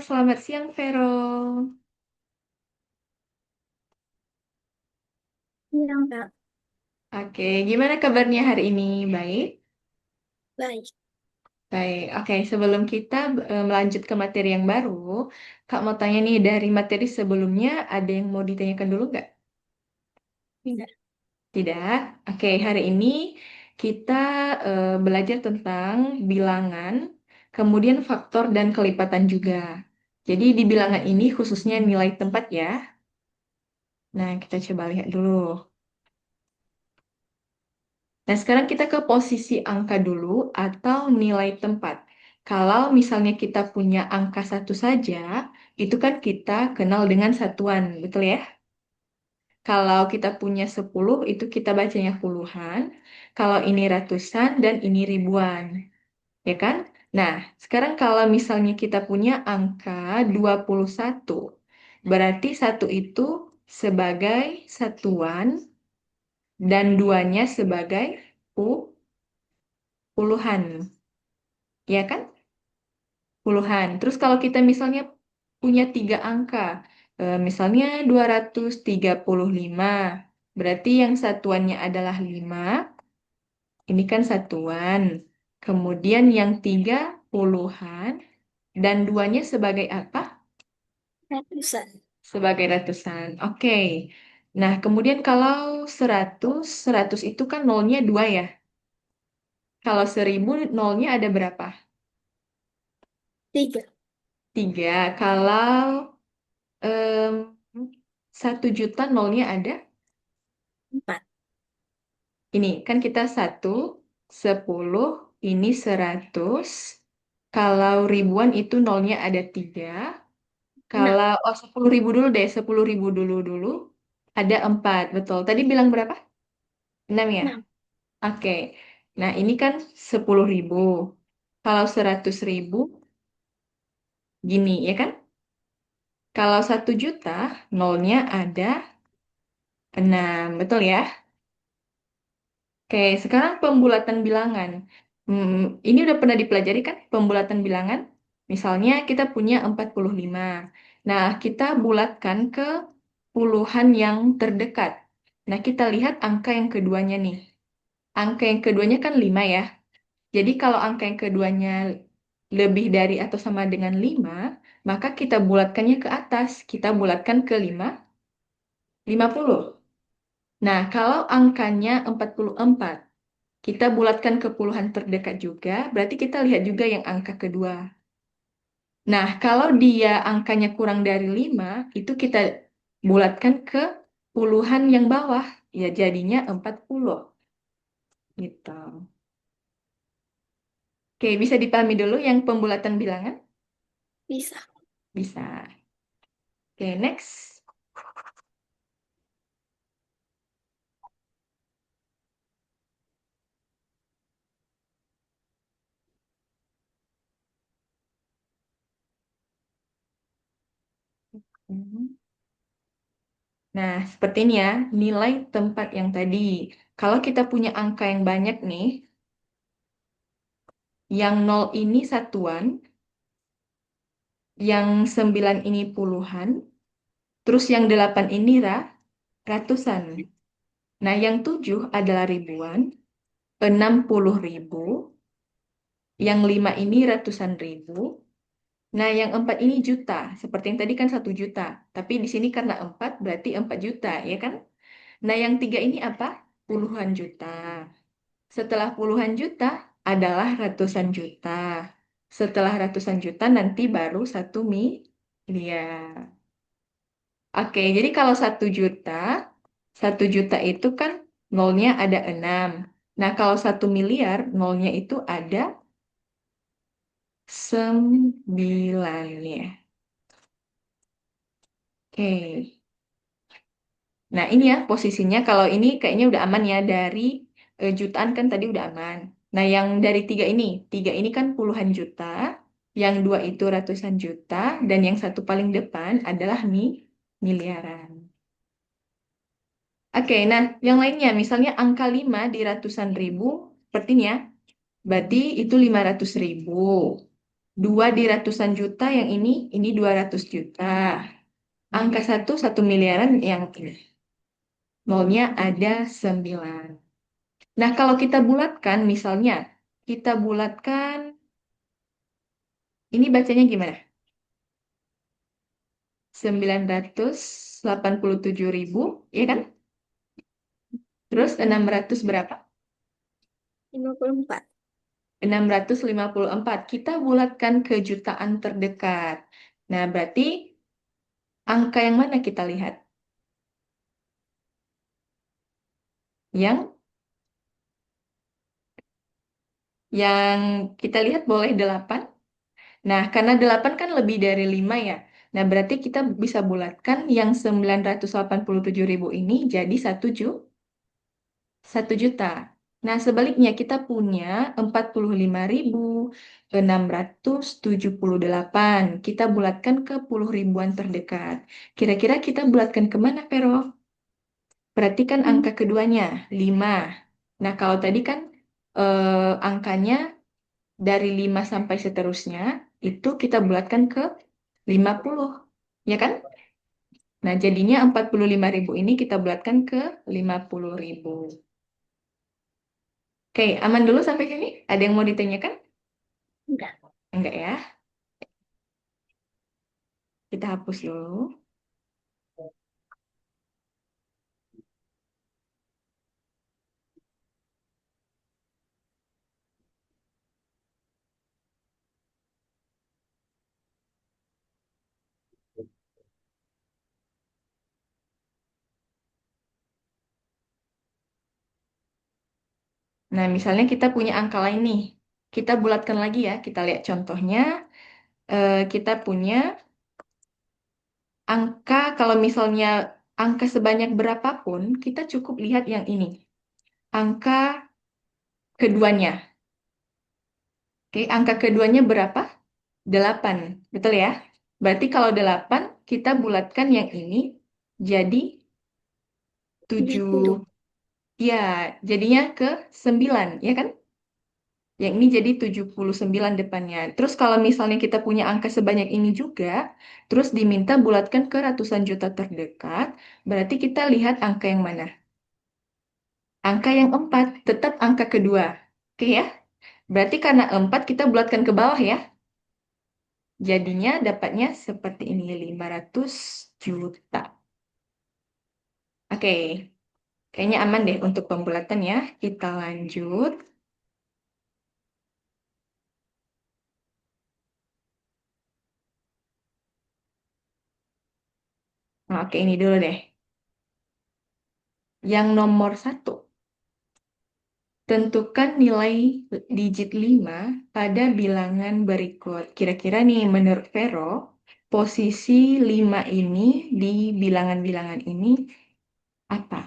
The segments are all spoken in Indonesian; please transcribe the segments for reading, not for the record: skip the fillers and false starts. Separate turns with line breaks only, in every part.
selamat siang Vero.
Iya, Kak.
Oke, gimana kabarnya hari ini? Baik?
Baik.
Baik. Oke, sebelum kita melanjut ke materi yang baru, Kak mau tanya nih, dari materi sebelumnya ada yang mau ditanyakan dulu nggak?
Tidak.
Tidak? Oke, hari ini kita belajar tentang bilangan, kemudian faktor dan kelipatan juga. Jadi di bilangan ini khususnya nilai tempat ya. Nah, kita coba lihat dulu. Nah, sekarang kita ke posisi angka dulu atau nilai tempat. Kalau misalnya kita punya angka satu saja, itu kan kita kenal dengan satuan, betul ya? Kalau kita punya 10, itu kita bacanya puluhan. Kalau ini ratusan dan ini ribuan, ya kan? Nah, sekarang kalau misalnya kita punya angka 21, berarti satu itu sebagai satuan dan duanya sebagai puluhan. Ya kan? Puluhan. Terus kalau kita misalnya punya tiga angka, misalnya 235, berarti yang satuannya adalah 5, ini kan satuan. Kemudian yang tiga puluhan, dan duanya sebagai apa?
Ratusan.
Sebagai ratusan. Oke. Nah, kemudian kalau 100, 100 itu kan nolnya 2 ya. Kalau 1000 nolnya ada berapa?
Tiga.
3. Kalau Em, 1 juta nolnya ada.
Empat.
Ini kan kita 10, ini 100. Kalau ribuan itu nolnya ada 3.
Enam.
Kalau 10.000 dulu deh, 10.000 dulu. Ada 4, betul. Tadi bilang berapa? 6 ya?
Enam.
Oke. Nah ini kan 10.000. Kalau 100.000 gini ya kan? Kalau 1 juta nolnya ada 6, betul ya? Oke, sekarang pembulatan bilangan. Ini udah pernah dipelajari kan, pembulatan bilangan? Misalnya kita punya 45. Nah, kita bulatkan ke puluhan yang terdekat. Nah, kita lihat angka yang keduanya nih. Angka yang keduanya kan 5 ya. Jadi kalau angka yang keduanya lebih dari atau sama dengan 5, maka kita bulatkannya ke atas. Kita bulatkan ke 50. Nah, kalau angkanya 44, kita bulatkan ke puluhan terdekat juga, berarti kita lihat juga yang angka kedua. Nah, kalau dia angkanya kurang dari 5, itu kita bulatkan ke puluhan yang bawah. Ya, jadinya 40. Gitu. Oke, bisa dipahami dulu yang pembulatan bilangan?
Bisa.
Bisa. Oke, next. Mhm. Nah, seperti ini ya, nilai tempat yang tadi. Kalau kita punya angka yang banyak nih, yang 0 ini satuan, yang 9 ini puluhan, terus yang 8 ini ratusan. Nah, yang 7 adalah ribuan, 60.000, yang 5 ini ratusan ribu. Nah, yang 4 ini juta. Seperti yang tadi kan 1 juta. Tapi di sini karena 4 berarti 4 juta, ya kan? Nah, yang 3 ini apa? Puluhan juta. Setelah puluhan juta adalah ratusan juta. Setelah ratusan juta nanti baru 1 miliar. Oke, jadi kalau 1 juta itu kan nolnya ada 6. Nah, kalau 1 miliar, nolnya itu ada 9 ya. Oke. Nah, ini ya posisinya. Kalau ini kayaknya udah aman ya. Dari jutaan kan tadi udah aman. Nah, yang dari tiga ini kan puluhan juta. Yang dua itu ratusan juta. Dan yang satu paling depan adalah miliaran. Oke, nah yang lainnya, misalnya angka 5 di ratusan ribu, seperti ini ya, berarti itu 500.000. Dua di ratusan juta yang ini 200 juta. Angka satu, 1 miliaran yang ini. Nolnya ada 9. Nah, kalau kita bulatkan, misalnya, kita bulatkan, ini bacanya gimana? 987.000, ya kan? Terus 600 berapa?
54.
654. Kita bulatkan ke jutaan terdekat. Nah, berarti angka yang mana kita lihat? Yang yang kita lihat boleh 8. Nah, karena 8 kan lebih dari 5 ya. Nah, berarti kita bisa bulatkan yang 987.000 ini jadi 1 juta. Nah, sebaliknya kita punya 45.678. Kita bulatkan ke puluh ribuan terdekat. Kira-kira kita bulatkan kemana, Pero? Perhatikan
Hmm.
angka keduanya, 5. Nah, kalau tadi kan angkanya dari 5 sampai seterusnya, itu kita bulatkan ke 50. Ya kan? Nah, jadinya 45.000 ini kita bulatkan ke 50.000. Oke, aman dulu sampai sini? Ada yang mau ditanyakan?
Enggak.
Enggak ya? Kita hapus dulu. Nah, misalnya kita punya angka lain nih. Kita bulatkan lagi ya. Kita lihat contohnya. Kita punya angka, kalau misalnya angka sebanyak berapapun, kita cukup lihat yang ini. Angka keduanya. Oke, angka keduanya berapa? 8. Betul ya? Berarti kalau 8, kita bulatkan yang ini jadi
70.
7. Ya, jadinya ke 9, ya kan? Yang ini jadi 79 depannya. Terus kalau misalnya kita punya angka sebanyak ini juga, terus diminta bulatkan ke ratusan juta terdekat, berarti kita lihat angka yang mana? Angka yang 4, tetap angka kedua. Oke ya? Berarti karena 4 kita bulatkan ke bawah ya. Jadinya dapatnya seperti ini, 500 juta. Oke, kayaknya aman deh untuk pembulatan ya. Kita lanjut. Nah, oke, ini dulu deh. Yang nomor satu. Tentukan nilai digit 5 pada bilangan berikut. Kira-kira nih menurut Vero, posisi 5 ini di bilangan-bilangan ini apa?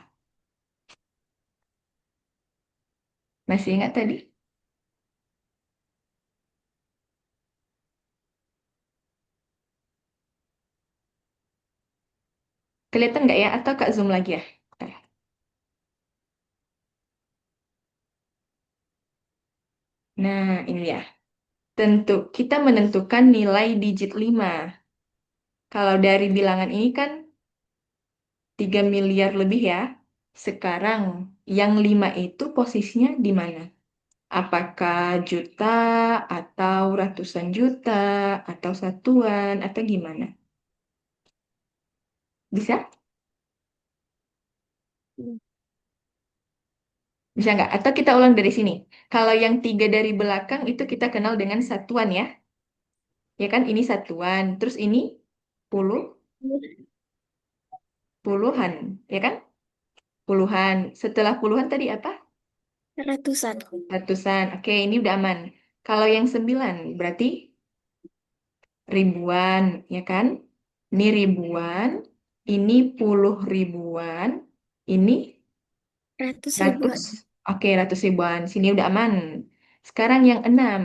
Masih ingat tadi? Kelihatan nggak ya? Atau Kak Zoom lagi ya? Eh, Nah, ini ya. Kita menentukan nilai digit 5. Kalau dari bilangan ini kan 3 miliar lebih ya. Sekarang yang 5 itu posisinya di mana? Apakah juta atau ratusan juta atau satuan atau gimana? Bisa?
Hmm.
Bisa nggak? Atau kita ulang dari sini. Kalau yang 3 dari belakang itu kita kenal dengan satuan ya. Ya kan ini satuan. Terus ini puluh, puluhan. Ya kan? Puluhan. Setelah puluhan tadi apa?
Ratusan.
Ratusan. Oke, ini udah aman. Kalau yang 9 berarti ribuan, ya kan? Ini ribuan, ini puluh ribuan, ini
Ratus
ratus.
ribuan.
Oke, ratus ribuan. Sini udah aman. Sekarang yang 6.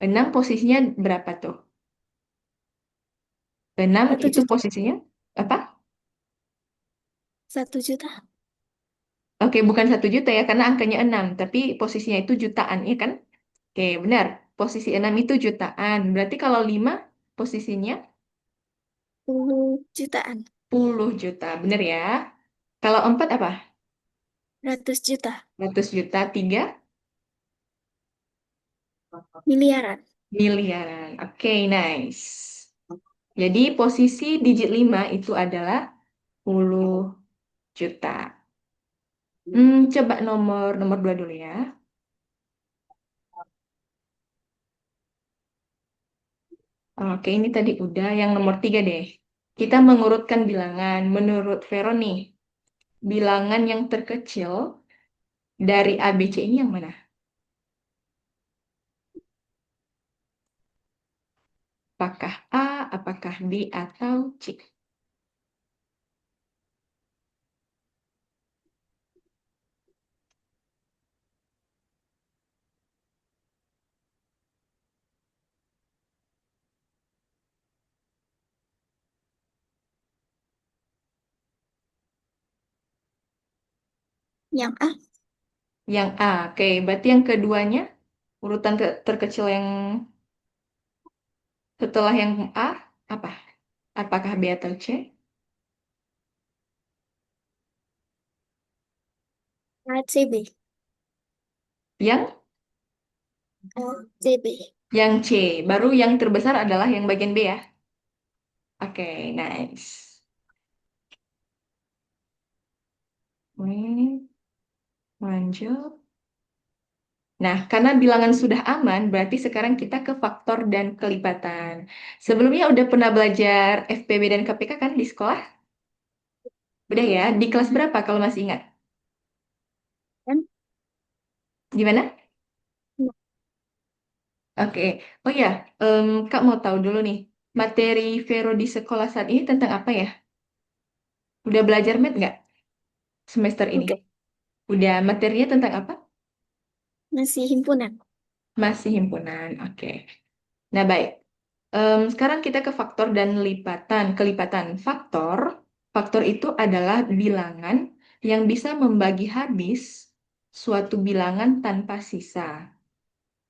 6 posisinya berapa tuh? 6
Satu
itu
juta.
posisinya apa?
1 juta.
Oke, bukan 1 juta ya, karena angkanya 6, tapi posisinya itu jutaan, ya kan? Oke, benar. Posisi 6 itu jutaan. Berarti kalau 5 posisinya
10 jutaan.
puluh juta. Bener ya? Kalau 4 apa?
100 juta.
100 juta. 3
Miliaran.
miliaran. Oke, nice. Jadi posisi digit 5 itu adalah 10 juta. Coba nomor nomor 2 dulu ya. Oke, ini tadi udah. Yang nomor 3 deh. Kita mengurutkan bilangan. Menurut Vero nih, bilangan yang terkecil dari ABC ini yang mana? Apakah A, apakah B, atau C?
Yang A.
Yang A. Oke, berarti yang keduanya, urutan terkecil yang setelah yang A, apa? Apakah B atau C?
ACB.
Yang
ACB.
yang C. Baru yang terbesar adalah yang bagian B ya. Oke, nice. Lanjut. Nah, karena bilangan sudah aman, berarti sekarang kita ke faktor dan kelipatan. Sebelumnya udah pernah belajar FPB dan KPK kan di sekolah? Udah ya, di kelas berapa kalau masih ingat?
Kan?
Gimana? Oke. Oh ya, Kak mau tahu dulu nih, materi Vero di sekolah saat ini tentang apa ya? Udah belajar math nggak semester ini?
Udah.
Udah, materinya tentang apa?
Masih himpunan.
Masih himpunan, oke. Nah, baik. Sekarang kita ke faktor dan lipatan. Kelipatan faktor. Faktor itu adalah bilangan yang bisa membagi habis suatu bilangan tanpa sisa.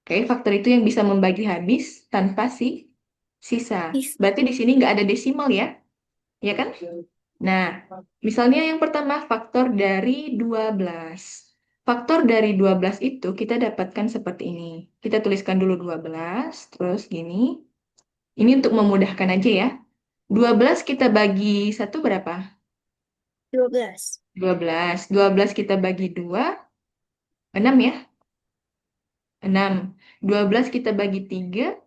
Oke, faktor itu yang bisa membagi habis tanpa sisa.
Is.
Berarti di sini nggak ada desimal ya, ya kan? Nah, misalnya yang pertama faktor dari 12. Faktor dari 12 itu kita dapatkan seperti ini. Kita tuliskan dulu 12, terus gini. Ini untuk memudahkan aja ya. 12 kita bagi satu berapa?
12.
12. 12 kita bagi 2, 6 ya? 6. 12 kita bagi 3,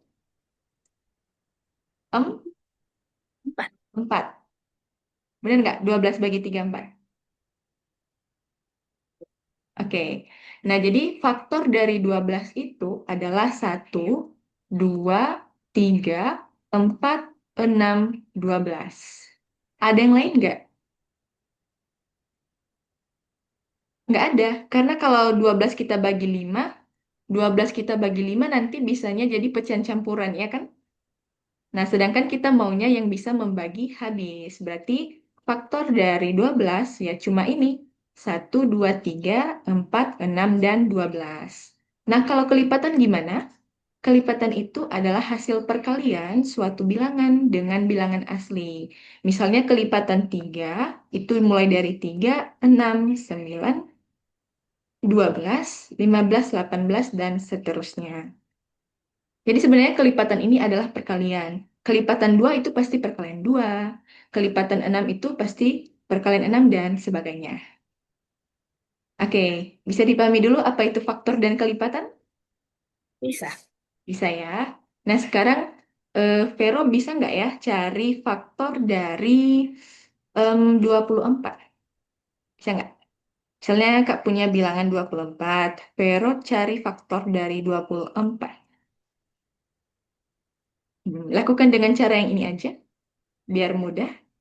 4.
4. Benar nggak? 12 bagi 3, 4. Oke. Nah, jadi faktor dari 12 itu adalah 1, 2, 3, 4, 6, 12. Ada yang lain nggak? Nggak ada. Karena kalau 12 kita bagi 5, 12 kita bagi 5 nanti bisanya jadi pecahan campuran, ya kan? Nah, sedangkan kita maunya yang bisa membagi habis. Berarti faktor dari 12 ya cuma ini. 1, 2, 3, 4, 6, dan 12. Nah, kalau kelipatan gimana? Kelipatan itu adalah hasil perkalian suatu bilangan dengan bilangan asli. Misalnya kelipatan 3 itu mulai dari 3, 6, 9, 12, 15, 18, dan seterusnya. Jadi sebenarnya kelipatan ini adalah perkalian. Kelipatan 2 itu pasti perkalian 2. Kelipatan 6 itu pasti perkalian 6 dan sebagainya. Oke, bisa dipahami dulu apa itu faktor dan kelipatan?
Bisa.
Bisa ya. Nah sekarang Vero bisa nggak ya cari faktor dari 24? Bisa nggak? Misalnya Kak punya bilangan 24, Vero cari faktor dari 24. Lakukan dengan cara yang ini aja, biar mudah.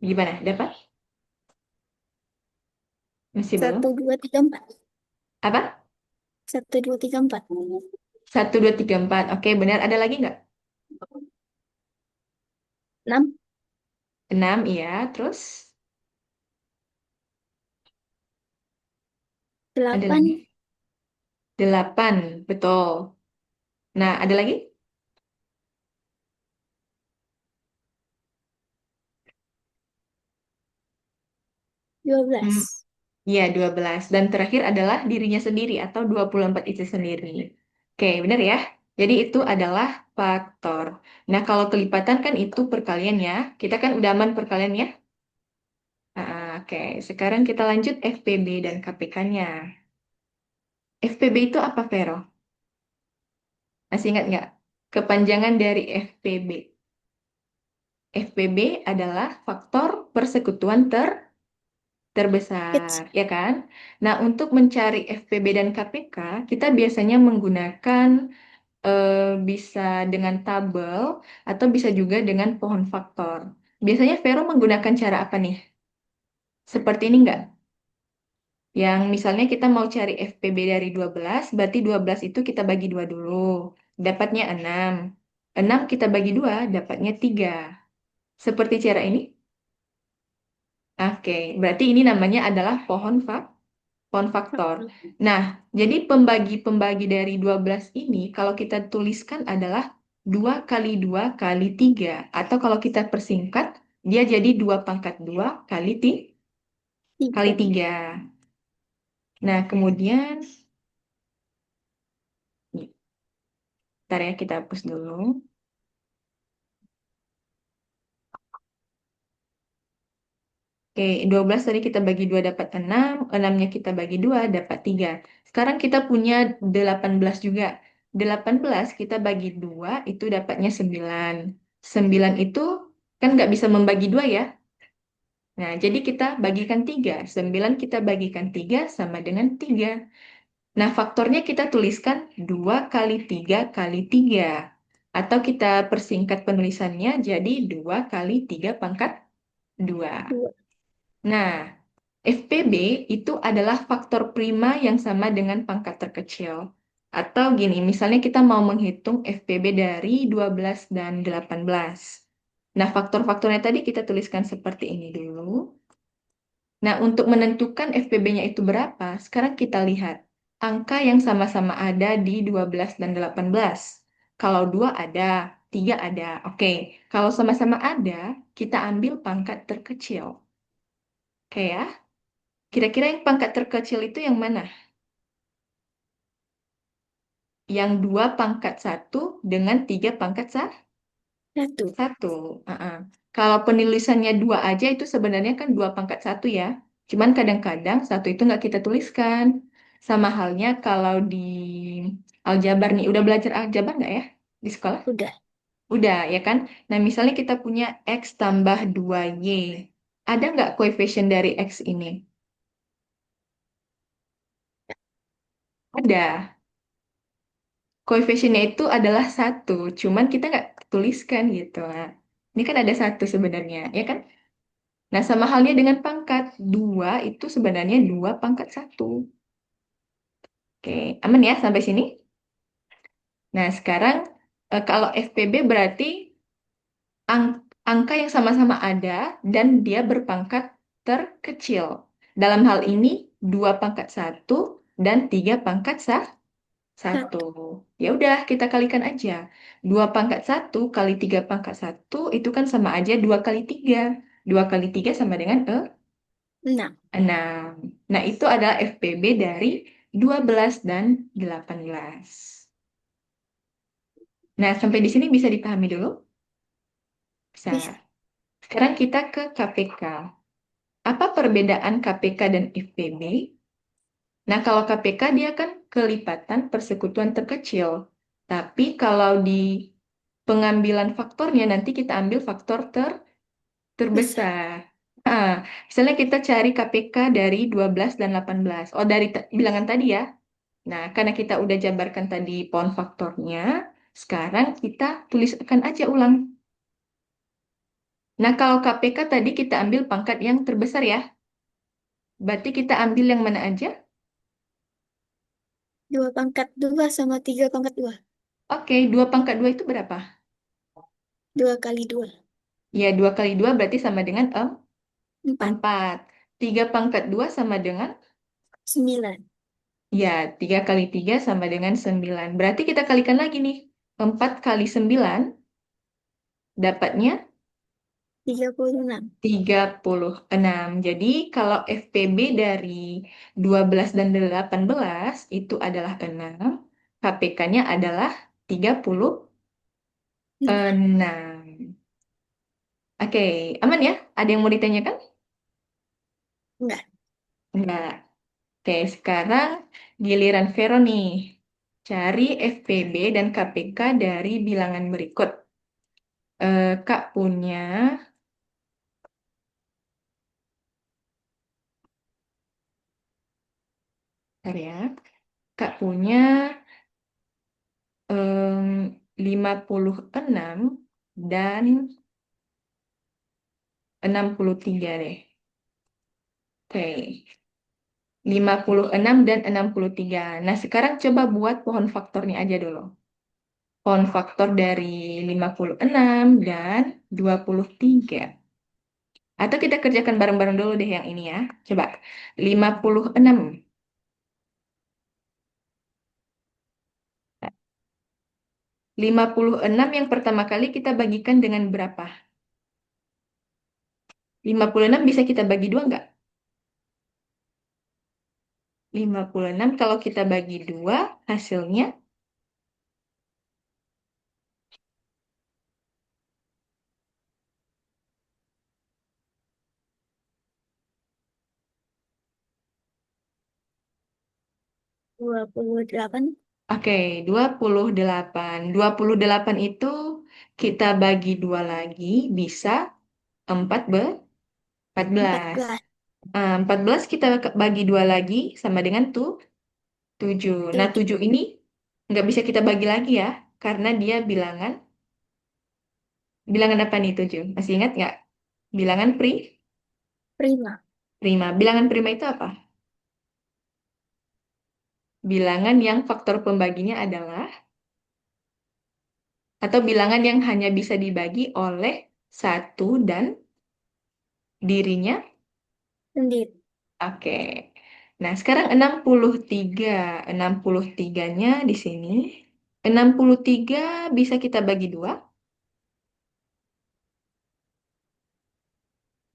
Gimana? Dapat? Masih belum?
Satu, dua, tiga, empat.
Apa?
Satu, dua, tiga, empat.
1, 2, 3, 4. Oke, benar. Ada lagi nggak?
6,
6, iya. Terus? Ada
8,
lagi? 8, betul. Nah, ada lagi?
12.
Hmm, iya, 12. Dan terakhir adalah dirinya sendiri atau 24 itu sendiri. Oke, benar ya? Jadi itu adalah faktor. Nah, kalau kelipatan kan itu perkalian ya. Kita kan udah aman perkalian ya? Oke, sekarang kita lanjut FPB dan KPK-nya. FPB itu apa, Vero? Masih ingat nggak? Kepanjangan dari FPB. FPB adalah faktor persekutuan terbesar,
Kecil.
ya kan? Nah, untuk mencari FPB dan KPK, kita biasanya menggunakan bisa dengan tabel atau bisa juga dengan pohon faktor. Biasanya Vero menggunakan cara apa nih? Seperti ini nggak? Yang misalnya kita mau cari FPB dari 12, berarti 12 itu kita bagi dua dulu. Dapatnya 6. 6 kita bagi dua, dapatnya 3. Seperti cara ini? Oke, berarti ini namanya adalah pohon faktor. Nah, jadi pembagi-pembagi dari 12 ini kalau kita tuliskan adalah 2 kali 2 kali 3. Atau kalau kita persingkat, dia jadi 2 pangkat 2 kali, kali
3.
3. Nah, kemudian, bentar ya kita hapus dulu. Oke, 12 tadi kita bagi 2 dapat 6, 6-nya kita bagi 2 dapat 3. Sekarang kita punya 18 juga. 18 kita bagi 2 itu dapatnya 9. 9 itu kan nggak bisa membagi 2 ya. Nah, jadi kita bagikan 3. 9 kita bagikan 3 sama dengan 3. Nah, faktornya kita tuliskan 2 kali 3 kali 3. Atau kita persingkat penulisannya jadi 2 kali 3 pangkat 2.
2.
Nah, FPB itu adalah faktor prima yang sama dengan pangkat terkecil. Atau gini, misalnya kita mau menghitung FPB dari 12 dan 18. Nah, faktor-faktornya tadi kita tuliskan seperti ini dulu. Nah, untuk menentukan FPB-nya itu berapa, sekarang kita lihat angka yang sama-sama ada di 12 dan 18. Kalau 2 ada, 3 ada. Oke, kalau sama-sama ada, kita ambil pangkat terkecil. Oke ya. Kira-kira yang pangkat terkecil itu yang mana? Yang 2 pangkat satu dengan 3 pangkat
1.
satu. Kalau penulisannya 2 aja itu sebenarnya kan 2 pangkat satu ya. Cuman kadang-kadang satu itu nggak kita tuliskan. Sama halnya kalau di aljabar nih. Udah belajar aljabar nggak ya di sekolah?
Udah.
Udah ya kan? Nah misalnya kita punya X tambah 2Y. Ada nggak koefisien dari X ini? Ada. Koefisiennya itu adalah satu, cuman kita nggak tuliskan gitu. Nah, ini kan ada satu sebenarnya, ya kan? Nah, sama halnya dengan pangkat. Dua itu sebenarnya 2 pangkat satu. Oke, aman ya sampai sini? Nah, sekarang kalau FPB berarti angka yang sama-sama ada dan dia berpangkat terkecil. Dalam hal ini 2 pangkat satu dan 3 pangkat satu.
1.
Ya udah, kita kalikan aja. 2 pangkat satu kali 3 pangkat satu itu kan sama aja 2 kali 3. 2 kali 3 sama dengan
6.
6. Nah, itu adalah FPB dari 12 dan 18. Nah, sampai di sini bisa dipahami dulu? Bisa.
Bisa.
Sekarang kita ke KPK. Apa perbedaan KPK dan FPB? Nah, kalau KPK dia kan kelipatan persekutuan terkecil. Tapi kalau di pengambilan faktornya nanti kita ambil faktor
Besar.
terbesar. Ah, misalnya kita cari KPK dari 12 dan 18. Oh, dari bilangan tadi ya. Nah, karena kita udah jabarkan tadi pohon faktornya, sekarang kita tuliskan aja ulang. Nah, kalau KPK tadi kita ambil pangkat yang terbesar ya. Berarti kita ambil yang mana aja?
2 pangkat 2 sama 3 pangkat 2.
Oke, 2 pangkat 2 itu berapa?
2 kali 2.
Ya, 2 kali 2 berarti sama dengan
4.
4. 3 pangkat 2 sama dengan?
9.
Ya, 3 kali 3 sama dengan 9. Berarti kita kalikan lagi nih. 4 kali 9 dapatnya
36.
36. Jadi kalau FPB dari 12 dan 18 itu adalah 6. KPK-nya adalah 36. Oke, aman ya? Ada yang mau ditanyakan?
Enggak.
Enggak. Oke, sekarang giliran Vero nih. Cari FPB dan KPK dari bilangan berikut. Kak punya, bentar ya. Kak punya em, 56 dan 63 deh. Oke, 56 dan 63. Nah, sekarang coba buat pohon faktornya aja dulu. Pohon faktor dari 56 dan 23. Atau kita kerjakan bareng-bareng dulu deh yang ini ya. Coba, 56. 56 yang pertama kali kita bagikan dengan berapa? 56 bisa kita bagi dua nggak? 56 kalau kita bagi dua, hasilnya
28.
oke, 28. 28 itu kita bagi dua lagi, bisa 4
empat
14.
belas
14 kita bagi dua lagi, sama dengan 7. Nah,
7.
7 ini nggak bisa kita bagi lagi ya, karena dia bilangan. Bilangan apa nih 7? Masih ingat nggak? Bilangan
Prima.
prima. Bilangan prima itu apa? Bilangan yang faktor pembaginya adalah, atau bilangan yang hanya bisa dibagi oleh satu dan dirinya.
Sendiri.
Oke. Nah, sekarang 63. 63-nya di sini. 63 bisa kita bagi dua.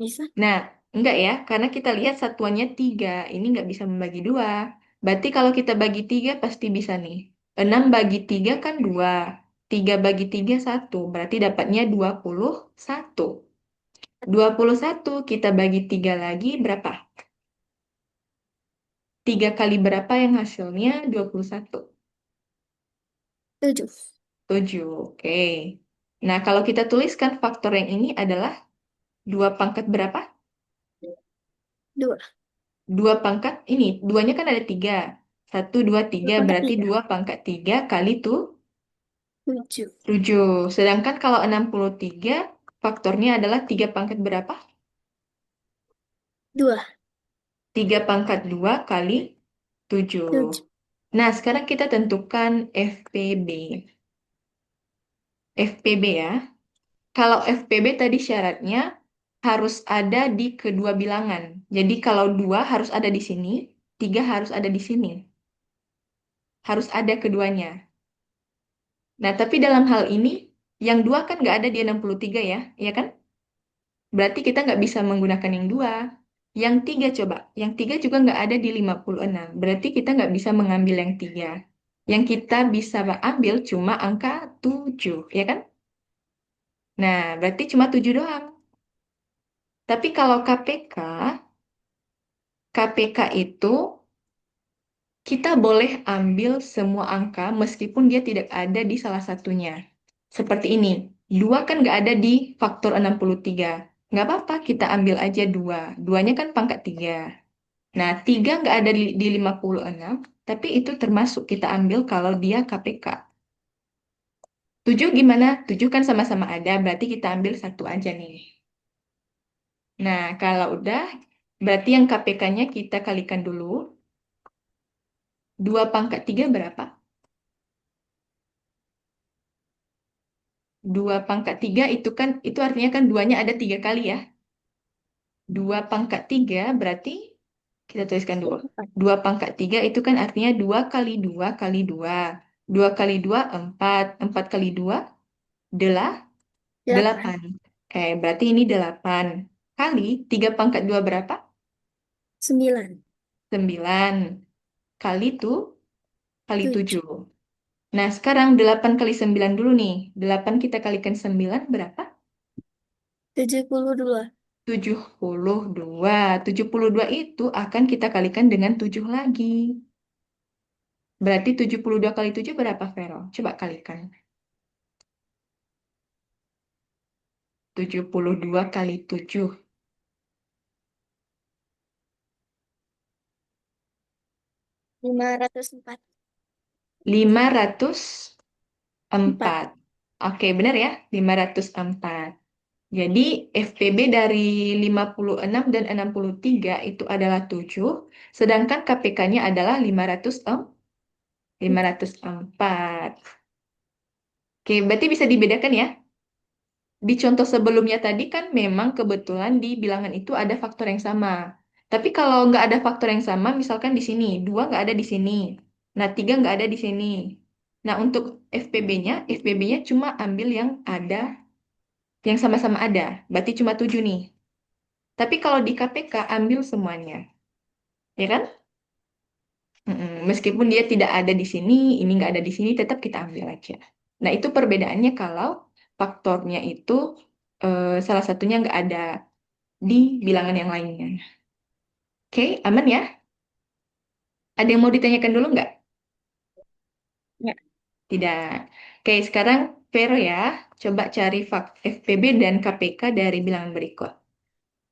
Bisa.
Nah, enggak ya, karena kita lihat satuannya 3. Ini enggak bisa membagi dua. Berarti kalau kita bagi 3 pasti bisa nih. 6 bagi 3 kan 2. 3 bagi 3 1. Berarti dapatnya 21. 21 kita bagi 3 lagi berapa? 3 kali berapa yang hasilnya 21?
7.
7. Oke. Nah, kalau kita tuliskan faktor yang ini adalah 2 pangkat berapa?
2.
2 pangkat ini. Duanya kan ada 3. 1, 2, 3.
2 pangkat
Berarti
3.
2 pangkat 3 kali tuh
7.
7. Sedangkan kalau 63, faktornya adalah 3 pangkat berapa?
2.
3 pangkat 2 kali 7.
7.
Nah, sekarang kita tentukan FPB. FPB ya. Kalau FPB tadi syaratnya harus ada di kedua bilangan. Jadi kalau 2 harus ada di sini, 3 harus ada di sini. Harus ada keduanya. Nah, tapi dalam hal ini, yang 2 kan nggak ada di 63 ya, ya kan? Berarti kita nggak bisa menggunakan yang 2. Yang 3 coba. Yang 3 juga nggak ada di 56. Berarti kita nggak bisa mengambil yang 3. Yang kita bisa ambil cuma angka 7, ya kan? Nah, berarti cuma 7 doang. Tapi kalau KPK itu kita boleh ambil semua angka meskipun dia tidak ada di salah satunya. Seperti ini. 2 kan nggak ada di faktor 63. Nggak apa-apa, kita ambil aja 2. Duanya kan pangkat 3. Nah, 3 nggak ada di 56, tapi itu termasuk kita ambil kalau dia KPK. 7 gimana? 7 kan sama-sama ada, berarti kita ambil satu aja nih. Nah, kalau udah, berarti yang KPK-nya kita kalikan dulu. 2 pangkat 3 berapa? 2 pangkat 3 itu kan, itu artinya kan duanya ada 3 kali ya. 2 pangkat 3 berarti, kita tuliskan dulu.
4.
2 pangkat 3 itu kan artinya 2 kali 2 kali 2. 2 kali 2, 4. 4 kali 2,
8.
8. Berarti ini 8. Kali 3 pangkat 2 berapa?
9.
9. Kali itu, kali
7.
7. Nah, sekarang 8 kali 9 dulu nih. 8 kita kalikan 9 berapa?
72.
72. 72 itu akan kita kalikan dengan 7 lagi. Berarti 72 kali 7 berapa, Vero? Coba kalikan. 72 kali 7.
504. 4.
504. Oke, benar ya? 504. Jadi FPB dari 56 dan 63 itu adalah 7, sedangkan KPK-nya adalah 504. Oke, berarti bisa dibedakan ya. Di contoh sebelumnya tadi kan memang kebetulan di bilangan itu ada faktor yang sama. Tapi kalau nggak ada faktor yang sama, misalkan di sini, 2 nggak ada di sini. Nah, 3 nggak ada di sini. Nah, untuk FPB-nya cuma ambil yang ada, yang sama-sama ada. Berarti cuma 7 nih. Tapi kalau di KPK, ambil semuanya. Ya kan? Meskipun dia tidak ada di sini, ini nggak ada di sini, tetap kita ambil aja. Nah, itu perbedaannya kalau faktornya itu salah satunya nggak ada di bilangan yang lainnya. Oke, aman ya? Ada yang mau ditanyakan dulu nggak?
Ya.
Tidak. Oke, sekarang Vero ya, coba cari FPB dan KPK dari bilangan berikut.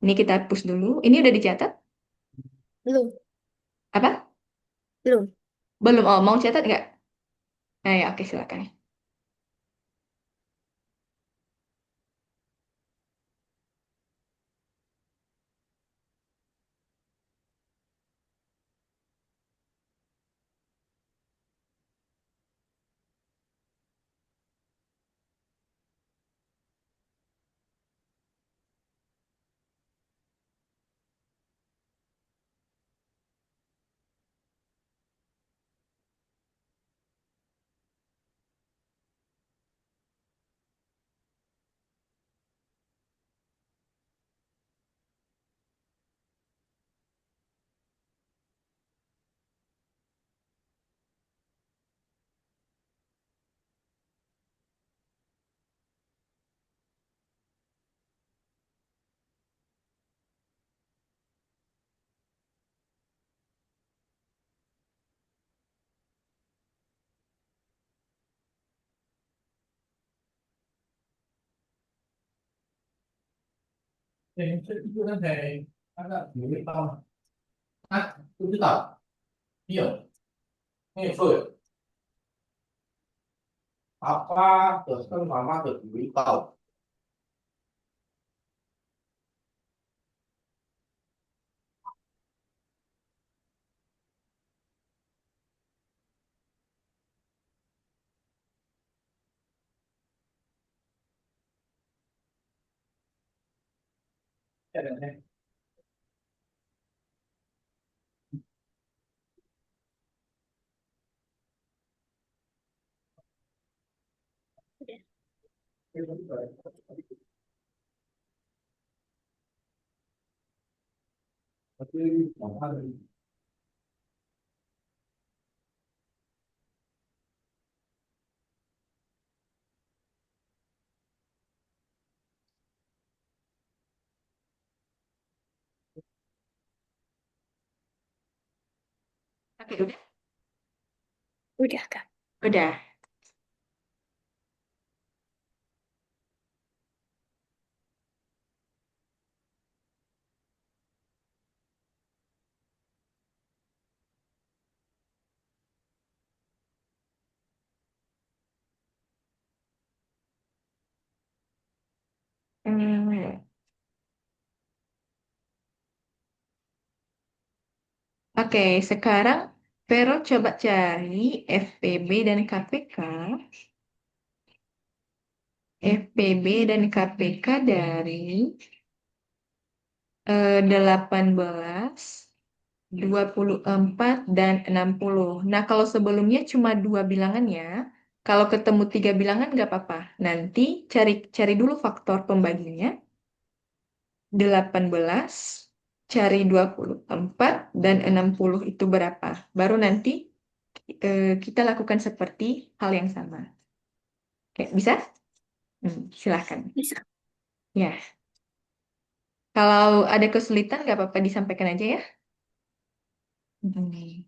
Ini kita hapus dulu. Ini udah dicatat?
Belum.
Apa?
Belum.
Belum. Oh, mau catat nggak? Nah, ya, oke, silakan.
这个在那个有味道吗？啊，不知道，没有错，爸爸的跟妈妈的味道。这两天，这个我对于广泛的，Oke,
udah.
Udah, Kak.
Udah. Hmm, Oke, sekarang Vero coba cari FPB dan KPK. FPB dan KPK dari 18, 24, dan 60. Nah, kalau sebelumnya cuma dua bilangan ya. Kalau ketemu tiga bilangan nggak apa-apa. Nanti cari cari dulu faktor pembaginya. 18, cari 24, dan 60 itu berapa. Baru nanti kita lakukan seperti hal yang sama. Oke, bisa? Silahkan.
Bisa.
Ya, kalau ada kesulitan nggak apa-apa disampaikan aja ya. Hmm.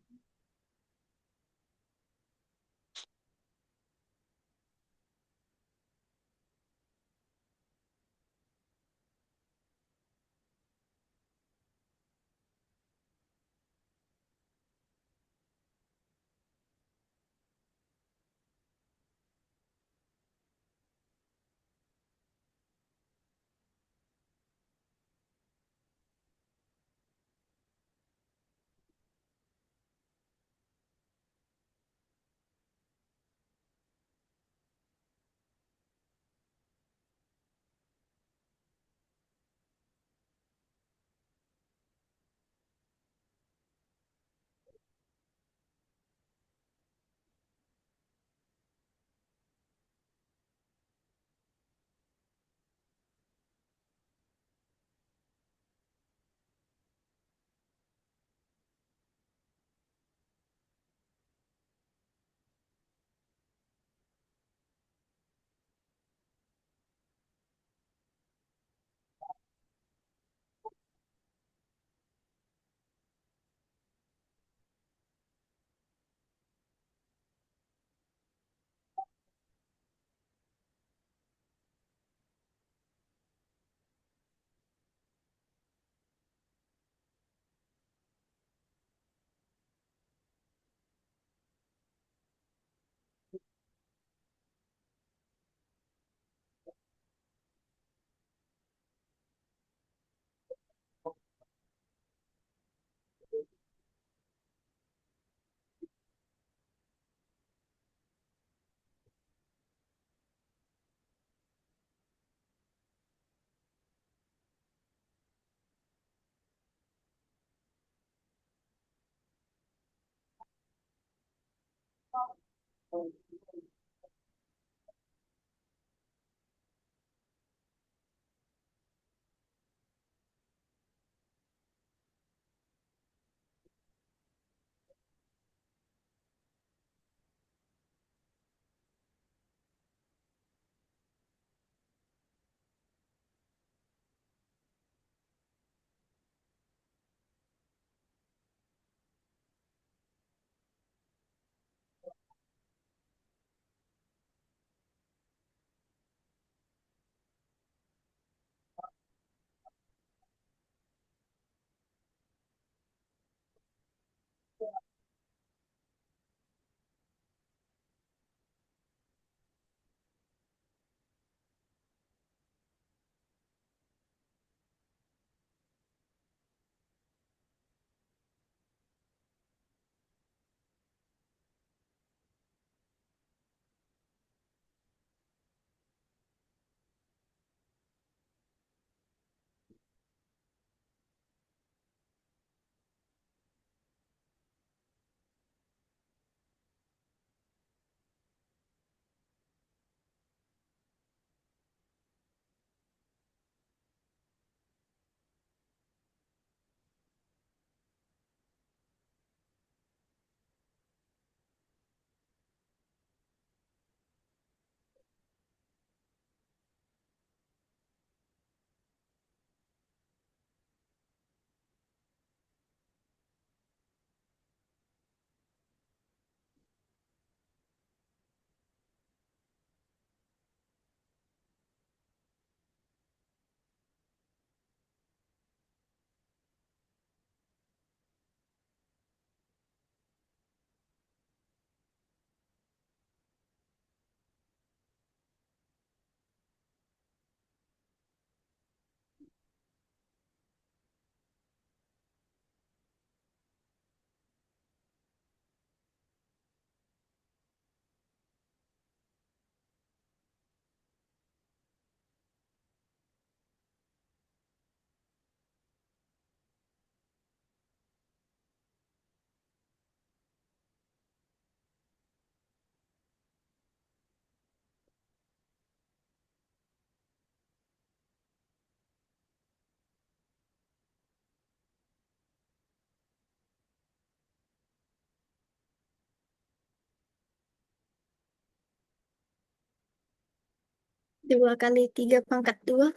2 kali 3 pangkat 2.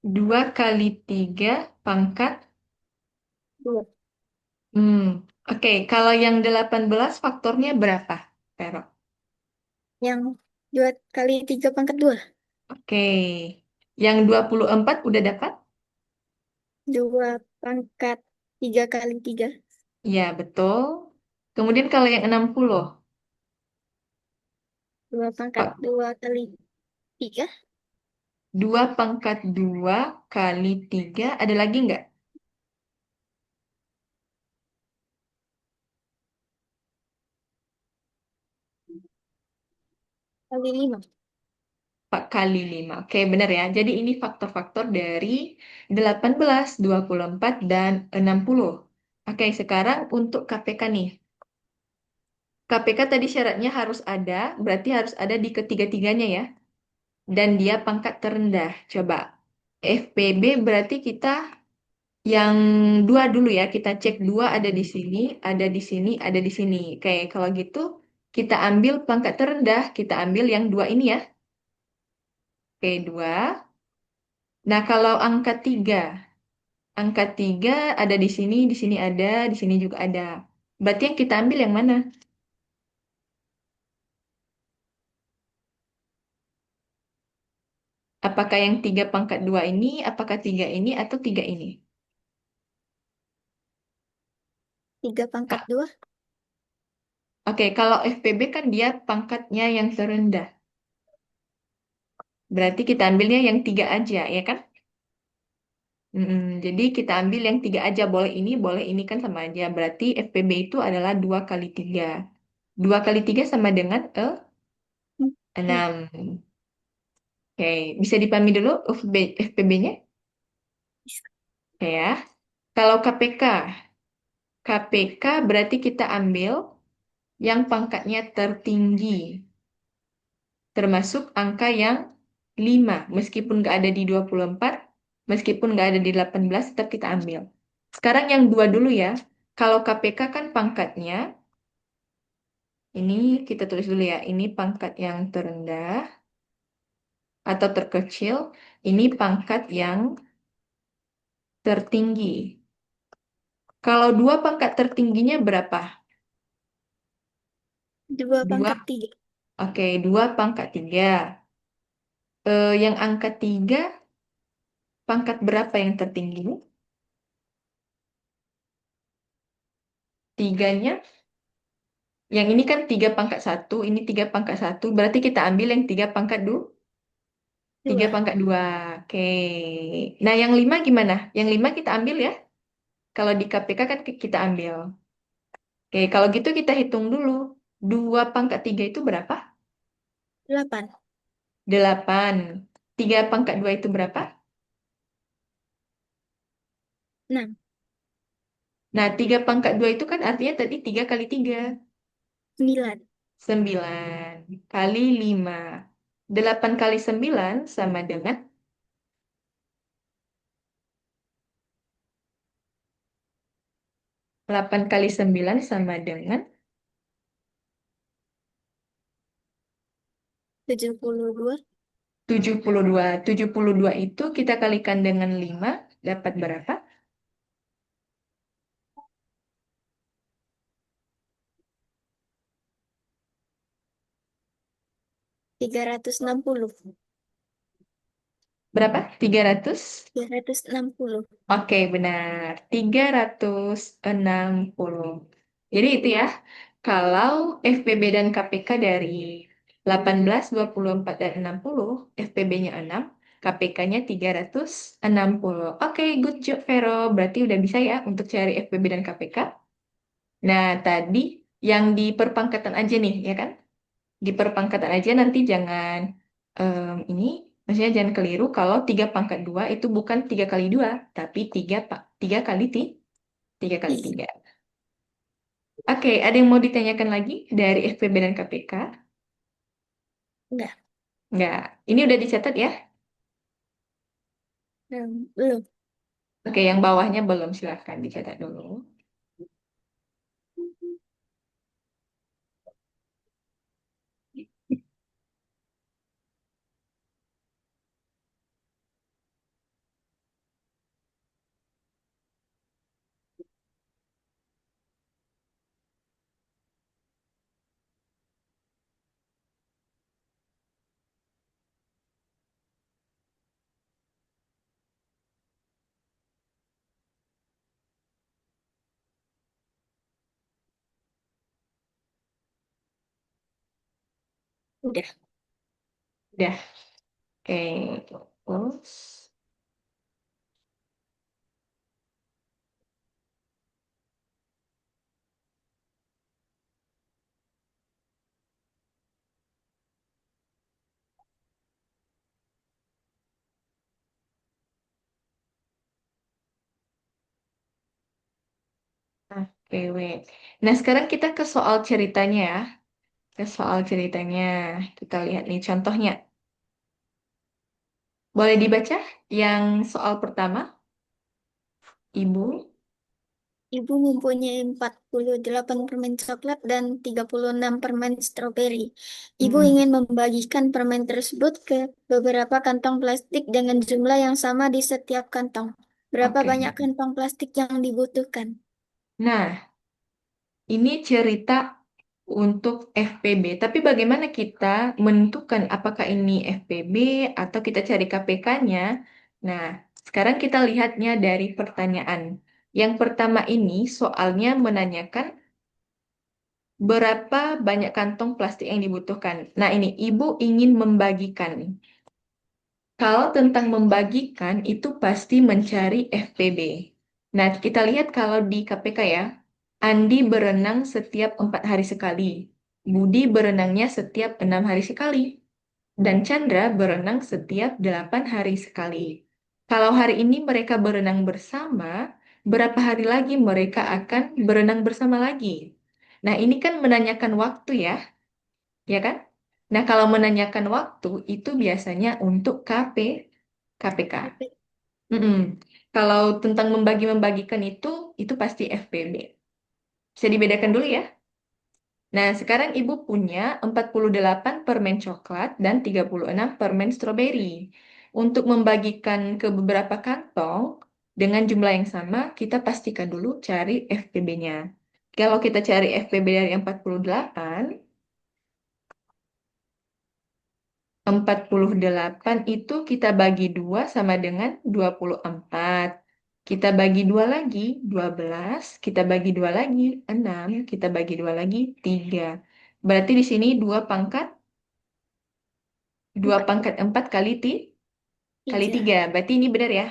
2 kali 3 pangkat.
2.
Hmm, oke. Kalau yang 18 faktornya berapa, Pero?
Yang 2 kali 3 pangkat 2.
Oke. Yang 24 udah dapat?
2 pangkat 3 kali 3.
Ya, betul. Kemudian kalau yang 60,
2 pangkat
Pak,
2 kali 3.
2 pangkat 2 kali 3, ada lagi nggak?
Kali 5.
Pak, kali 5. Oke, benar ya. Jadi ini faktor-faktor dari 18, 24, dan 60. Oke, sekarang untuk KPK nih. KPK tadi syaratnya harus ada, berarti harus ada di ketiga-tiganya ya. Dan dia pangkat terendah. Coba. FPB berarti kita yang dua dulu ya. Kita cek dua ada di sini, ada di sini, ada di sini. Oke, kalau gitu kita ambil pangkat terendah. Kita ambil yang dua ini ya. Oke, dua. Nah, kalau angka tiga. Angka tiga ada di sini ada, di sini juga ada. Berarti yang kita ambil yang mana? Apakah yang tiga pangkat dua ini, apakah tiga ini, atau tiga ini?
3 pangkat 2.
Oke, kalau FPB kan dia pangkatnya yang terendah. Berarti kita ambilnya yang tiga aja, ya kan? Jadi kita ambil yang tiga aja, boleh ini kan sama aja. Berarti FPB itu adalah 2 kali 3. 2 kali 3 sama dengan 6. Oke, bisa dipahami dulu FPB-nya? Oke ya. Kalau KPK, KPK berarti kita ambil yang pangkatnya tertinggi, termasuk angka yang 5, meskipun nggak ada di 24, meskipun nggak ada di 18, tetap kita ambil. Sekarang yang dua dulu ya. Kalau KPK kan pangkatnya, ini kita tulis dulu ya, ini pangkat yang terendah atau terkecil, ini pangkat yang tertinggi. Kalau dua pangkat tertingginya berapa?
2
Dua,
pangkat 3.
oke, dua pangkat tiga. Yang angka tiga, pangkat berapa yang tertinggi? Tiganya, yang ini kan tiga pangkat satu, ini tiga pangkat satu, berarti kita ambil yang tiga pangkat dua, tiga
2.
pangkat dua. Oke. Nah, yang lima gimana? Yang lima kita ambil ya. Kalau di KPK kan kita ambil. Oke, kalau gitu kita hitung dulu. Dua pangkat tiga itu berapa?
8.
Delapan. Tiga pangkat dua itu berapa?
6.
Nah, tiga pangkat dua itu kan artinya tadi tiga kali tiga.
9.
Sembilan. Kali lima. Delapan kali sembilan sama dengan 8 kali 9 sama dengan
72.
72. 72 itu kita kalikan dengan 5 dapat berapa?
360.
Berapa? 300.
360.
Oke, benar. 360. Jadi itu ya, kalau FPB dan KPK dari 18, 24, dan 60, FPB-nya 6, KPK-nya 360. Oke, good job, Vero. Berarti udah bisa ya untuk cari FPB dan KPK. Nah, tadi yang di perpangkatan aja nih, ya kan? Di perpangkatan aja nanti jangan ini, maksudnya jangan keliru kalau 3 pangkat 2 itu bukan 3 kali 2, tapi 3 kali 3 kali 3. Oke, ada yang mau ditanyakan lagi dari FPB dan KPK?
Enggak.
Enggak. Ini udah dicatat ya?
Belum.
Oke, yang bawahnya belum, silahkan dicatat dulu.
Udah.
Udah. Oke. Terus. Oke, wait. Nah, sekarang kita ke soal ceritanya ya. Ke soal ceritanya. Kita lihat nih contohnya. Boleh dibaca yang soal pertama, Ibu.
Ibu mempunyai 48 permen coklat dan 36 permen stroberi. Ibu
Hmm,
ingin membagikan permen tersebut ke beberapa kantong plastik dengan jumlah yang sama di setiap kantong. Berapa
oke.
banyak kantong plastik yang dibutuhkan?
Nah, ini cerita untuk FPB. Tapi bagaimana kita menentukan apakah ini FPB atau kita cari KPK-nya? Nah, sekarang kita lihatnya dari pertanyaan. Yang pertama ini soalnya menanyakan berapa banyak kantong plastik yang dibutuhkan. Nah, ini ibu ingin membagikan. Kalau tentang membagikan itu pasti mencari FPB. Nah, kita lihat kalau di KPK ya, Andi berenang setiap 4 hari sekali. Budi berenangnya setiap 6 hari sekali. Dan Chandra berenang setiap 8 hari sekali. Kalau hari ini mereka berenang bersama, berapa hari lagi mereka akan berenang bersama lagi? Nah, ini kan menanyakan waktu ya, ya kan? Nah, kalau menanyakan waktu itu biasanya untuk KPK.
Oke.
Mm-mm. Kalau tentang membagi-membagikan itu pasti FPB. Bisa dibedakan dulu ya. Nah, sekarang Ibu punya 48 permen coklat dan 36 permen stroberi. Untuk membagikan ke beberapa kantong dengan jumlah yang sama, kita pastikan dulu cari FPB-nya. Kalau kita cari FPB dari 48, 48 itu kita bagi 2 sama dengan 24. Kita bagi 2 lagi, 12. Kita bagi 2 lagi, 6. Kita bagi 2 lagi, 3. Berarti di sini 2
Empat.
pangkat 4 kali, kali
Tiga.
3. Berarti ini benar ya,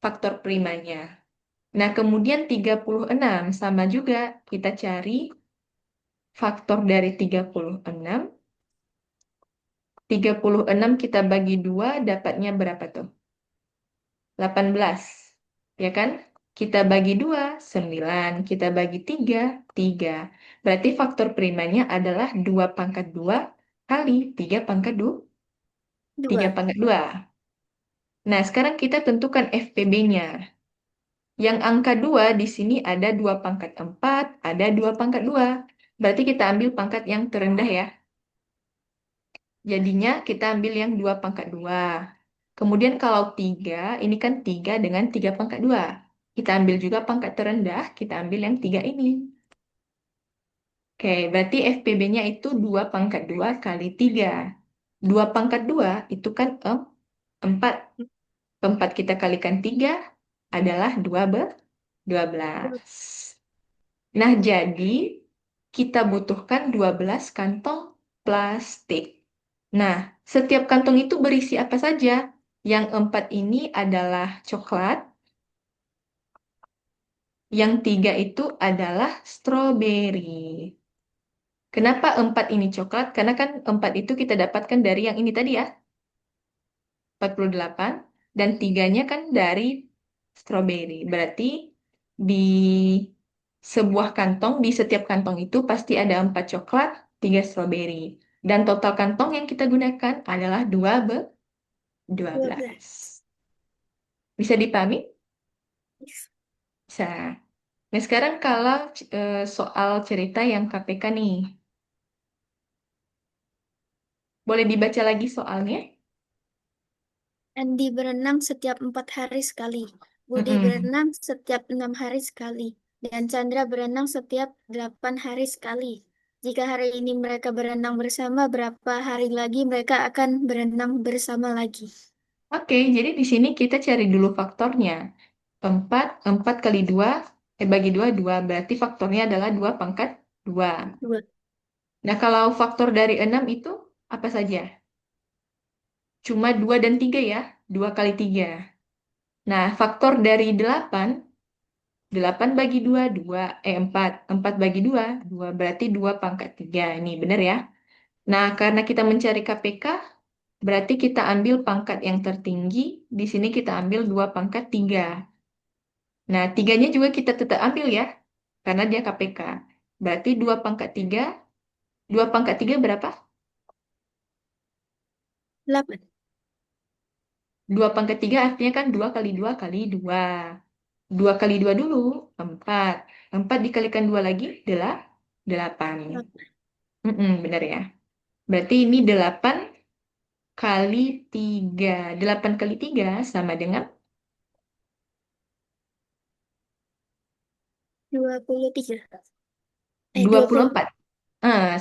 faktor primanya. Nah, kemudian 36 sama juga. Kita cari faktor dari 36. 36 kita bagi 2 dapatnya berapa tuh? 18, ya kan? Kita bagi 2 9. Kita bagi 3 3. Berarti faktor primanya adalah 2 pangkat 2 kali 3 pangkat 2, 3
Dua.
pangkat 2. Nah, sekarang kita tentukan FPB-nya. Yang angka 2 di sini ada 2 pangkat 4, ada 2 pangkat 2. Berarti kita ambil pangkat yang terendah ya. Jadinya kita ambil yang 2 pangkat 2. Kemudian kalau 3, ini kan 3 dengan 3 pangkat 2. Kita ambil juga pangkat terendah, kita ambil yang 3 ini. Oke, berarti FPB-nya itu 2 pangkat 2 kali 3. 2 pangkat 2 itu kan 4. 4 kita kalikan 3 adalah 12. Nah, jadi kita butuhkan 12 kantong plastik. Nah, setiap kantong itu berisi apa saja? Yang 4 ini adalah coklat, yang 3 itu adalah stroberi. Kenapa 4 ini coklat? Karena kan 4 itu kita dapatkan dari yang ini tadi ya, 48. Dan 3-nya kan dari stroberi. Berarti di sebuah kantong, di setiap kantong itu pasti ada 4 coklat, 3 stroberi. Dan total kantong yang kita gunakan adalah
12.
12. Bisa dipahami? Bisa. Nah, sekarang kalau soal cerita yang KPK nih. Boleh dibaca lagi soalnya?
Andi berenang setiap 4 hari sekali. Budi
Mm-mm.
berenang setiap 6 hari sekali. Dan Chandra berenang setiap 8 hari sekali. Jika hari ini mereka berenang bersama, berapa hari lagi mereka akan berenang bersama lagi?
Oke, jadi di sini kita cari dulu faktornya. 4 kali 2, bagi 2, 2. Berarti faktornya adalah 2 pangkat 2.
Dua.
Nah, kalau faktor dari 6 itu Apa saja? Cuma 2 dan 3 ya. 2 kali 3. Nah, faktor dari 8, 8 bagi 2, 2. 4. 4 bagi 2, 2. Berarti 2 pangkat 3. Ini benar ya. Nah, karena kita mencari KPK, berarti kita ambil pangkat yang tertinggi. Di sini kita ambil 2 pangkat 3. Nah, tiganya juga kita tetap ambil ya, karena dia KPK. Berarti 2 pangkat 3. 2 pangkat 3 berapa?
8.
2 pangkat 3 artinya kan 2 kali 2 kali 2. 2 kali 2 dulu, 4. 4 dikalikan 2 lagi, 8. Benar ya. Berarti ini 8 kali 3. 8 kali 3 sama dengan
23. 20.
24.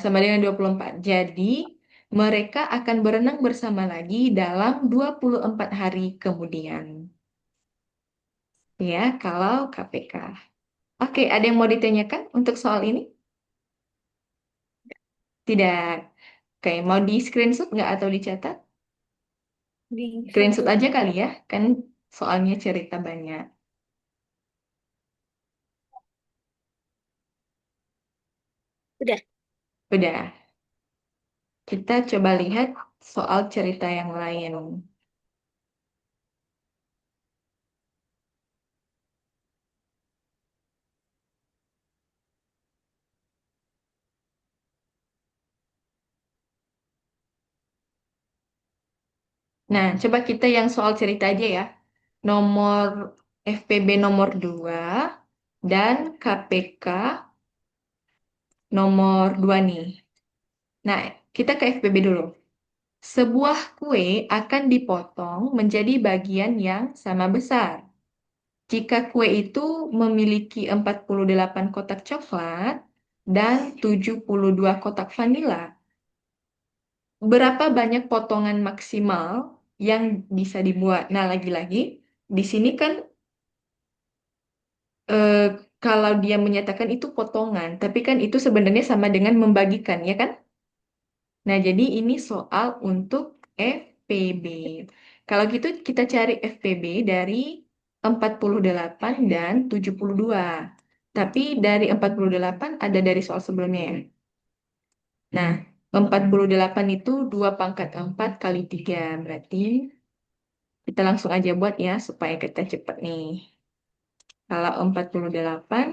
Sama dengan 24. Jadi, mereka akan berenang bersama lagi dalam 24 hari kemudian. Ya, kalau KPK. Oke, ada yang mau ditanyakan untuk soal ini? Tidak. Oke, mau di screenshot nggak atau dicatat?
Di
Screenshot
satu.
aja kali ya, kan soalnya cerita banyak.
Udah.
Udah, kita coba lihat soal cerita yang lain. Nah, coba kita yang soal cerita aja ya. Nomor FPB nomor 2 dan KPK nomor 2 nih. Nah, kita ke FPB dulu. Sebuah kue akan dipotong menjadi bagian yang sama besar. Jika kue itu memiliki 48 kotak coklat dan 72 kotak vanila, berapa banyak potongan maksimal yang bisa dibuat? Nah, lagi-lagi, di sini kan eh, kalau dia menyatakan itu potongan, tapi kan itu sebenarnya sama dengan membagikan, ya kan? Nah, jadi ini soal untuk FPB. Kalau gitu kita cari FPB dari 48 dan 72. Tapi dari 48 ada dari soal sebelumnya ya. Nah, 48 itu 2 pangkat 4 kali 3. Berarti kita langsung aja buat ya supaya kita cepat nih. Kalau 48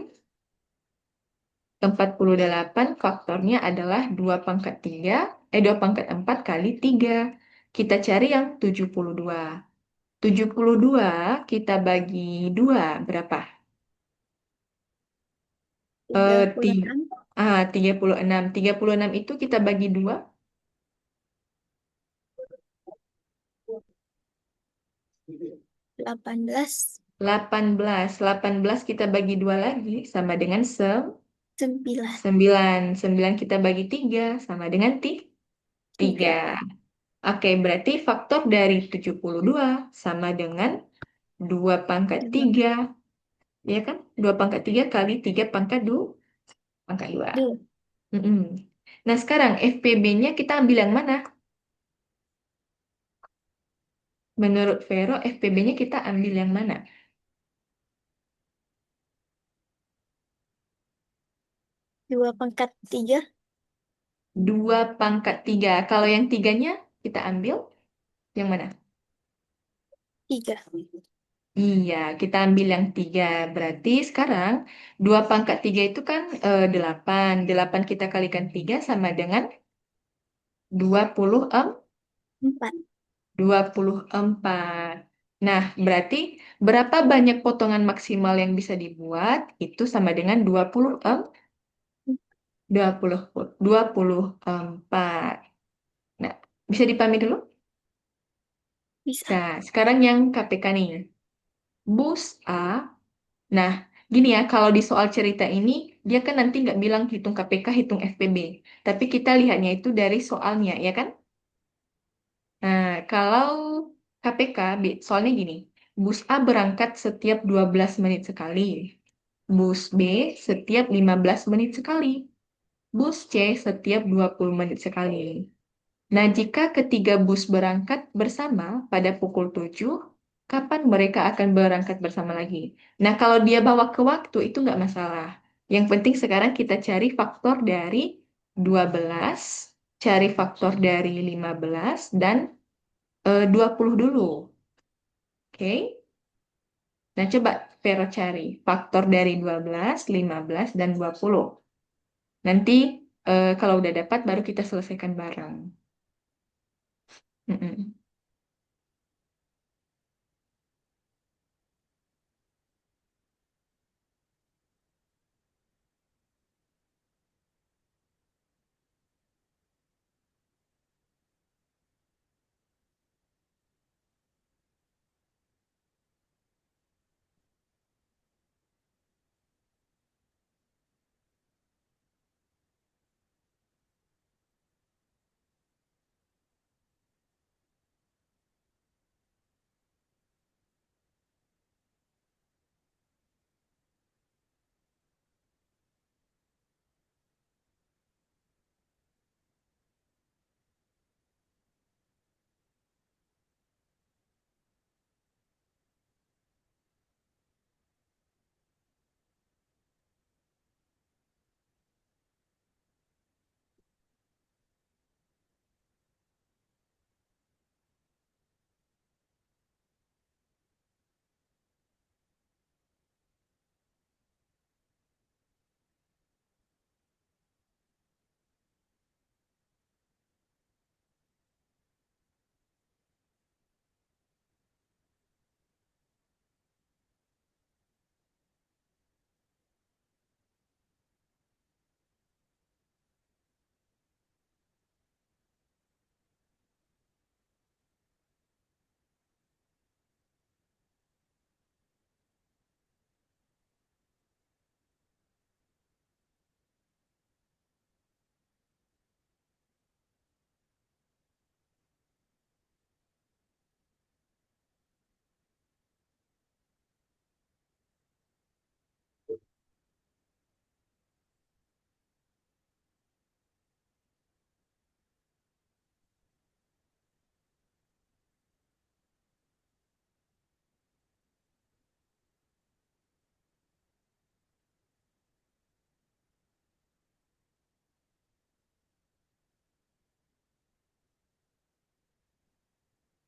faktornya adalah 2 pangkat 3, 2 pangkat 4 kali 3. Kita cari yang 72. 72 kita bagi 2 berapa?
tiga puluh
Ti-
enam
36. 36 itu kita bagi 2,
18.
18. 18 kita bagi 2 lagi sama dengan
9.
9. 9 kita bagi 3 sama dengan 3.
3.
Oke, berarti faktor dari 72 sama dengan 2 pangkat
2.
3. Ya kan? 2 pangkat 3 kali 3 pangkat 2. Pangkat 2.
2.
Nah, sekarang FPB-nya kita ambil yang mana? Menurut Vero, FPB-nya kita ambil yang mana?
2 pangkat 3.
2 pangkat 3. Kalau yang tiganya kita ambil yang mana?
3.
Iya, kita ambil yang 3. Berarti sekarang 2 pangkat 3 itu kan 8. 8 kita kalikan 3 sama dengan 24.
4.
24. Nah, berarti berapa banyak potongan maksimal yang bisa dibuat? Itu sama dengan 24. Nah, bisa dipahami dulu?
Bisa.
Nah, sekarang yang KPK nih. Bus A. Nah, gini ya, kalau di soal cerita ini, dia kan nanti nggak bilang hitung KPK, hitung FPB. Tapi kita lihatnya itu dari soalnya, ya kan? Nah, kalau KPK, soalnya gini, bus A berangkat setiap 12 menit sekali, bus B setiap 15 menit sekali, bus C setiap 20 menit sekali. Nah, jika ketiga bus berangkat bersama pada pukul 7, kapan mereka akan berangkat bersama lagi? Nah, kalau dia bawa ke waktu itu nggak masalah. Yang penting sekarang kita cari faktor dari 12, cari faktor dari 15, dan 20 dulu. Oke? Nah, coba Vero cari faktor dari 12, 15, dan 20. Nanti kalau udah dapat baru kita selesaikan bareng. Mm-mm.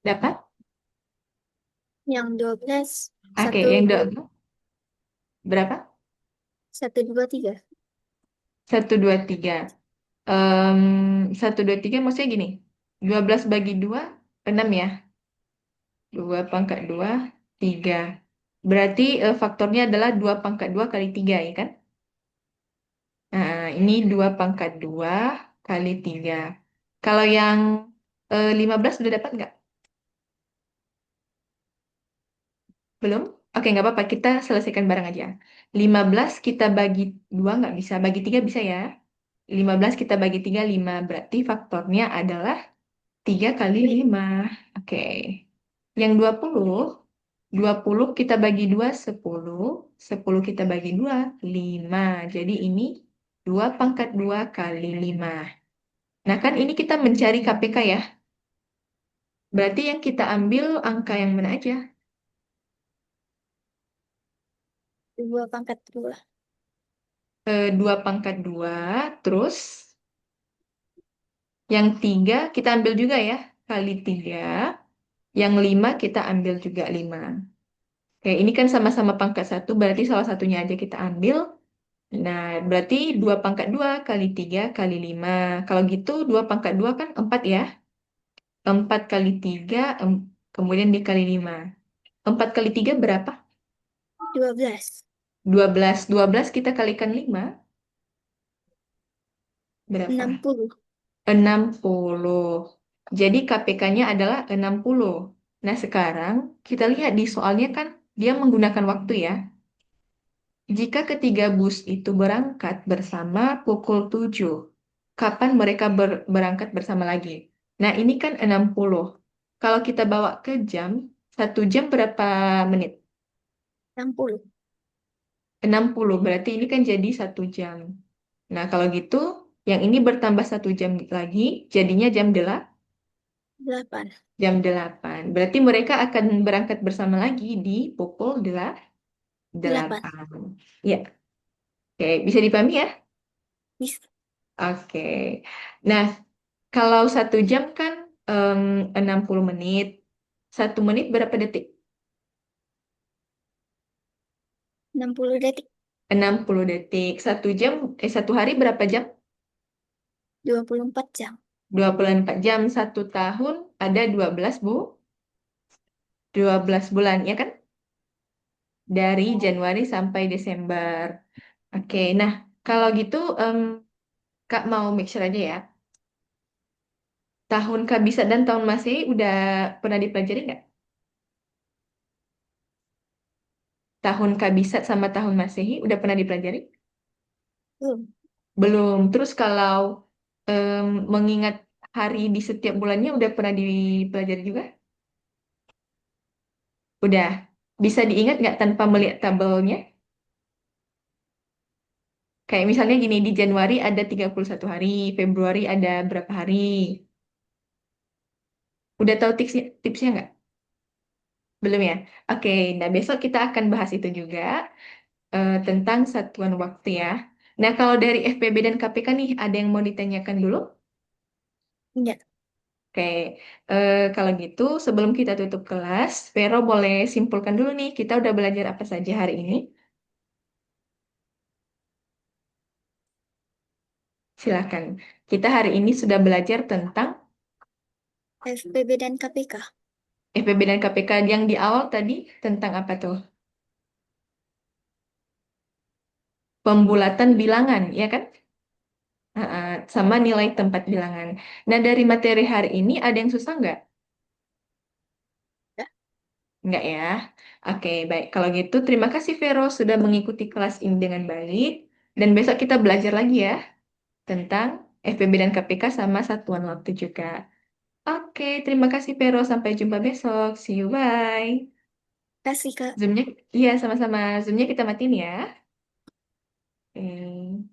Dapat?
Yang 12,
Oke,
satu,
yang
dua,
berapa?
satu, dua, tiga.
Satu, dua, tiga. Satu, dua, tiga maksudnya gini. 12 bagi 2, 6 ya. 2 pangkat 2, 3. Berarti faktornya adalah 2 pangkat 2 kali 3 ya kan? Nah, ini 2 pangkat 2 kali 3. Kalau yang 15 sudah dapat nggak? Belum? Oke, nggak apa-apa. Kita selesaikan bareng aja. 15 kita bagi 2 nggak bisa. Bagi 3 bisa ya. 15 kita bagi 3 5. Berarti faktornya adalah 3 kali 5. Oke. Yang 20 kita bagi 2 10. 10 kita bagi 2 5. Jadi ini 2 pangkat 2 kali 5. Nah, kan ini kita mencari KPK ya. Berarti yang kita ambil angka yang mana aja?
2 pangkat 2.
2 pangkat 2. Terus yang 3 kita ambil juga ya. Kali 3. Yang 5 kita ambil juga 5. Oke, ini kan sama-sama pangkat 1, berarti salah satunya aja kita ambil. Nah, berarti 2 pangkat 2 kali 3 kali 5. Kalau gitu 2 pangkat 2 kan 4 ya. 4 kali 3, kemudian dikali 5. 4 kali 3 berapa?
12.
12. 12 kita kalikan 5, berapa?
60.
60. Jadi KPK-nya adalah 60. Nah, sekarang kita lihat di soalnya kan dia menggunakan waktu ya. Jika ketiga bus itu berangkat bersama pukul 7, kapan mereka berangkat bersama lagi? Nah, ini kan 60. Kalau kita bawa ke jam, 1 jam berapa menit?
60.
60. Berarti ini kan jadi 1 jam. Nah, kalau gitu, yang ini bertambah 1 jam lagi, jadinya jam 8.
8.
Jam 8. Berarti mereka akan berangkat bersama lagi di pukul
8.
8. Ya, oke. Bisa dipahami ya?
Bisa.
Oke. Nah, kalau 1 jam kan 60 menit. 1 menit berapa detik?
60 detik.
60 detik. 1 jam, 1 hari berapa jam?
24 jam.
24 jam. 1 tahun ada 12 12 bulan, ya kan? Dari Januari sampai Desember. Oke, nah kalau gitu Kak mau make sure aja ya. Tahun Kabisat dan tahun Masehi udah pernah dipelajari nggak? Tahun Kabisat sama tahun Masehi udah pernah dipelajari?
Belum.
Belum. Terus kalau mengingat hari di setiap bulannya udah pernah dipelajari juga? Udah. Bisa diingat nggak tanpa melihat tabelnya? Kayak misalnya gini, di Januari ada 31 hari, Februari ada berapa hari? Udah tahu tipsnya nggak? Belum ya? Oke, nah besok kita akan bahas itu juga tentang satuan waktu ya. Nah, kalau dari FPB dan KPK nih, ada yang mau ditanyakan dulu?
Enggak.
Oke, kalau gitu sebelum kita tutup kelas, Vero boleh simpulkan dulu nih, kita udah belajar apa saja hari ini? Silakan. Kita hari ini sudah belajar tentang
FPB dan KPK.
FPB dan KPK yang di awal tadi tentang apa tuh? Pembulatan bilangan, ya kan? Sama nilai tempat bilangan. Nah, dari materi hari ini ada yang susah nggak?
Ya.
Nggak ya? Oke, baik. Kalau gitu, terima kasih Vero sudah mengikuti kelas ini dengan baik. Dan besok kita belajar lagi ya tentang FPB dan KPK sama satuan waktu juga. Oke, terima kasih Vero. Sampai jumpa besok. See you, bye.
Kasih, Kak.
Zoom-nya, iya sama-sama. Zoom-nya kita matiin ya. Oke.